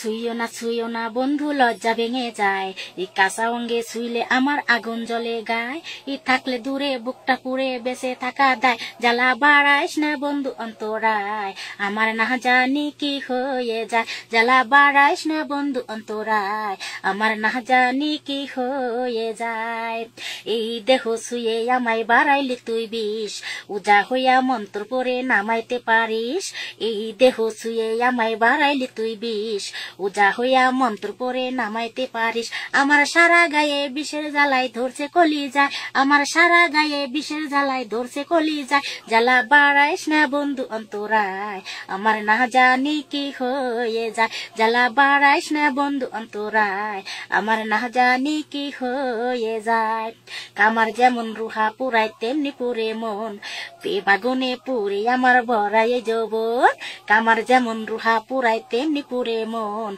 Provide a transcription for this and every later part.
ছুঁইও না বন্ধু লজ্জা ভেঙে যায়, এই কাঁচা অঙ্গে ছুঁইলে আমার আগুন জ্বলে গায়, ই থাকলে দূরে বুকটা পুড়ে বেঁচে থাকা দায়, জ্বালা বাড়াইস না বন্ধু অন্তরায়, আমার না জানি কি হয়ে যায়, জ্বালা বাড়াইস না বন্ধু অন্তরায়, আমার না জানি কি হয়ে যায়। এই দেহ ছুঁয়ে আমায় বাড়াইলি তুই বিষ, উজা হইয়া মন্ত্র পড়ে নামাইতে পারিস, এই দেহ ছুঁয়ে আমায় বাড়াইলি তুই বিষ, উজা হইয়া মন্ত্র পড়ে নামাইতে পারিস, আমার সারা গায়ে বিষের জ্বালাই ধরছে কলি যায়, আমার সারা গায়ে বিষের জ্বালাই ধরছে কলি যায়, জ্বালা বাড়াইস না বন্ধু অন্তরায়, আমার না জানি কি হয়ে যায়, জ্বালা বাড়াইস না বন্ধু অন্তরায়, আমার না জানি কি হয়ে যায়। কামার যেমন রুহা পুরাই তেমনি পুরে মন, বাগুনে পুরে আমার ভরাই যৌবন, কামার যেমন রুহা পুরাই তেমনি পুরে মন,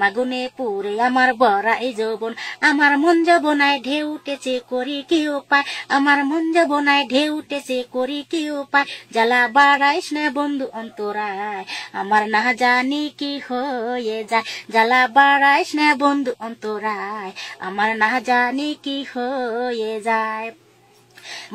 মাগুনে পুরে আমার ভরাই যৌবন, আমার মন যৌবনায় ঢেউ উঠেছে করি কি উপায়, আমার মন যৌবনায় ঢেউ উঠেছে করি কি উপায়, জ্বালা বাড়াইস না বন্ধু অন্তরায়, আমার না জানি কি হয়ে যায়, জ্বালা বাড়াইস না বন্ধু অন্তরায়, আমার না জানি কি হয়ে যায়।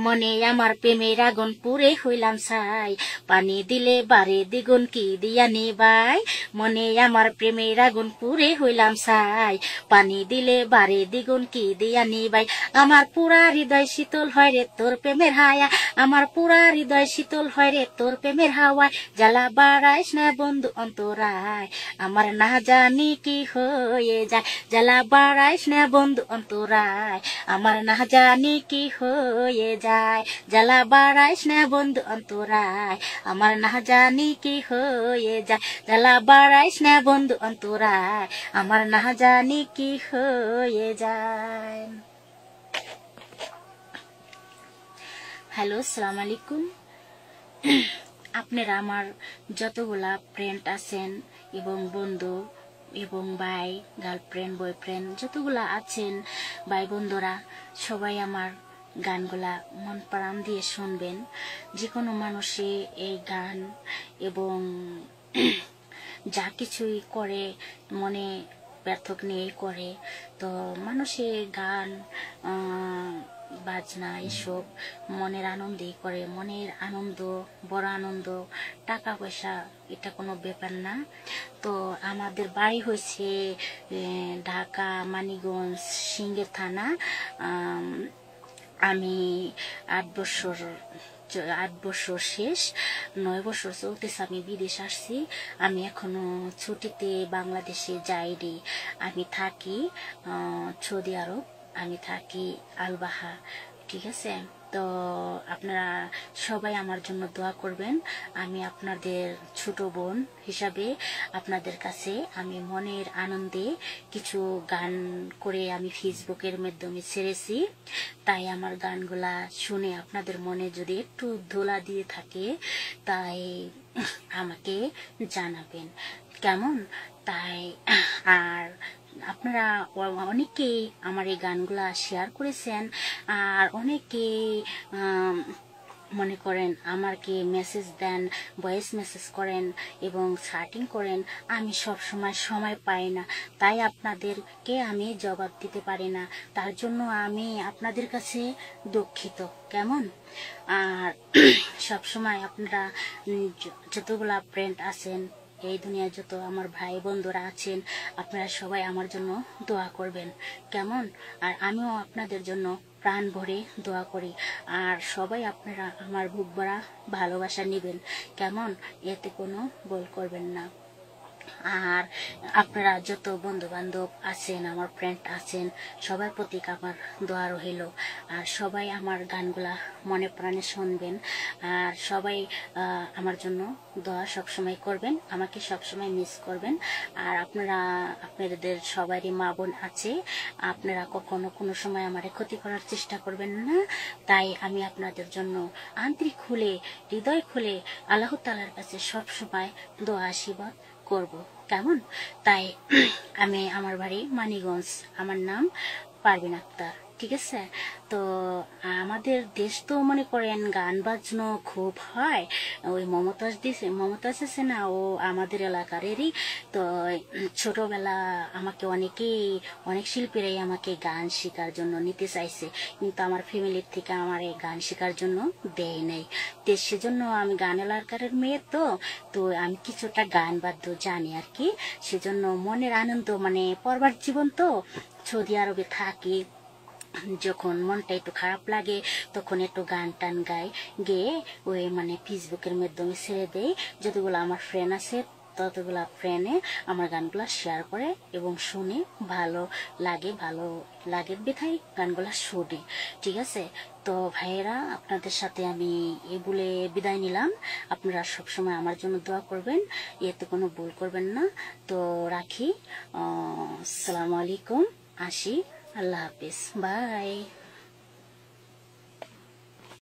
মনে আমার প্রেমের আগুন পুরে হইলাম ছাই, পানি দিলে বারে দ্বিগুণ কি দিয়া নিবাই, মনে আমার প্রেমের আগুন পুরে হইলাম ছাই, পানি দিলে বারে দ্বিগুণ কি দিয়া নিবাই, আমার পুরা হৃদয় শীতল হয় রে তোর প্রেমের হাওয়া, আমার পুরা হৃদয় শীতল হয় রে তোর প্রেমের হাওয়ায়, জ্বালা বাড়াইস না বন্ধু অন্তরায়, আমার না জানি কি হয়ে যায়, জ্বালা বাড়াইস না বন্ধু অন্তরায়, আমার না জানি কি হয়ে যায়, জ্বালা বাড়াইস না বন্ধু অন্তরায়, আমার না জানি কি হয়ে যায়, জ্বালা বাড়াইস না বন্ধু অন্তরায়, আমার না জানি কি হয়ে যায়। হ্যালো, আসসালামু আলাইকুম। আপনারা আমার যতগুলা ফ্রেন্ড আছেন এবং বন্ধু এবং ভাই, গার্লফ্রেন্ড, বয়ফ্রেন্ড যতগুলা আছেন ভাই বন্ধুরা, সবাই আমার গানগুলা মন প্রাণ দিয়ে শুনবেন। যে কোনো মানুষে এই গান এবং যা কিছুই করে মনে ব্যর্থক নিয়েই করে, তো মানুষের গান বাজনা এসব মনের আনন্দেই করে, মনের আনন্দ বড় আনন্দ, টাকা পয়সা এটা কোনো ব্যাপার না। তো আমাদের বাড়ি হয়েছে ঢাকা মানিকগঞ্জ সিংহের থানা। আমি 8 বছর শেষ, 9 বছর চলতেছে আমি বিদেশ আসছি। আমি এখনো ছুটিতে বাংলাদেশে যাইনি। আমি থাকি সৌদি আরব, আমি থাকি আলবাহা, ঠিক আছে। তো আপনারা সবাই আমার জন্য দোয়া করবেন। আমি আপনাদের ছোট বোন হিসাবে আপনাদের কাছে আমি মনের আনন্দে কিছু গান করে আমি ফেসবুকের মাধ্যমে ছেড়েছি, তাই আমার গানগুলা শুনে আপনাদের মনে যদি একটু দোলা দিয়ে থাকে তাই আমাকে জানাবেন, কেমন? তাই আর আপনারা অনেকেই আমার এই গানগুলা শেয়ার করেছেন, আর অনেকেই মনে করেন আমাকে মেসেজ দেন, ভয়েস মেসেজ করেন এবং চ্যাটিং করেন। আমি সব সময় পাই না, তাই আপনাদেরকে আমি জবাব দিতে পারি না, তার জন্য আমি আপনাদের কাছে দুঃখিত, কেমন? আর সব সময় আপনারা যতগুলা ফ্রেন্ড আছেন এই দুনিয়ায়, যত আমার ভাই বন্ধুরা আছেন, আপনারা সবাই আমার জন্য দোয়া করবেন, কেমন? আর আমিও আপনাদের জন্য প্রাণ ভরে দোয়া করি। আর সবাই আপনারা আমার বুক ভরা ভালোবাসা নেবেন, কেমন? এতে কোনো ভুল করবেন না। আর আপনারা যত বন্ধু বান্ধব আছেন, আমার ফ্রেন্ড আছেন, সবার প্রতি আমার দোয়া রইল। আর সবাই আমার গানগুলা মনে প্রাণে শুনবেন, আর সবাই আমার জন্য দোয়া সবসময় করবেন, আমাকে সবসময় মিস করবেন। আর আপনারা আপনাদের সবারই মা বোন আছে, আপনারা কখনো কোনো সময় আমার ক্ষতি করার চেষ্টা করবেন না। তাই আমি আপনাদের জন্য আন্তরিক খুলে, হৃদয় খুলে আল্লাহ তাআলার কাছে সবসময় দোয়া আশীর্বাদ করব, কেমন? তাই আমি আমার বাড়ি মানিকগঞ্জ, আমার নাম পারভিন আক্তার, ঠিক আছে। তো আমাদের দেশ তো মনে করেন গান বাজনো খুব হয়। ওই মমতাজ আছে না, ও আমাদের এলাকারই। তো ছোটবেলা আমাকে অনেক শিল্পীরাই আমাকে গান শেখার জন্য নিতে চাইছে, কিন্তু আমার ফ্যামিলির থেকে আমার এই গান শেখার জন্য দেয় নাই। তো সেজন্য আমি গান এলাকারের মেয়ে, তো তো আমি কিছুটা গান বাদ্য জানি আর কি। সেজন্য মনের আনন্দ, মানে পরবার জীবন তো, সৌদি আরবে থাকি, যখন মনটা একটু খারাপ লাগে তখন একটু গান টান গেয়ে ওই মানে ফেসবুকের মাধ্যমে ছেড়ে দেই। যতগুলো আমার ফ্রেন্ড আছে ততগুলা ফ্রেন্ডে আমার গানগুলা শেয়ার করে এবং শুনে ভালো লাগে বেথাই গানগুলা শুনি। ঠিক আছে। তো ভাইয়েরা, আপনাদের সাথে আমি এই বলে বিদায় নিলাম। আপনারা সবসময় আমার জন্য দোয়া করবেন, এতে কোনো ভুল করবেন না। তো রাখি। আসসালামু আলাইকুম। আসি। আল্লাহ হাফিজ। বাই।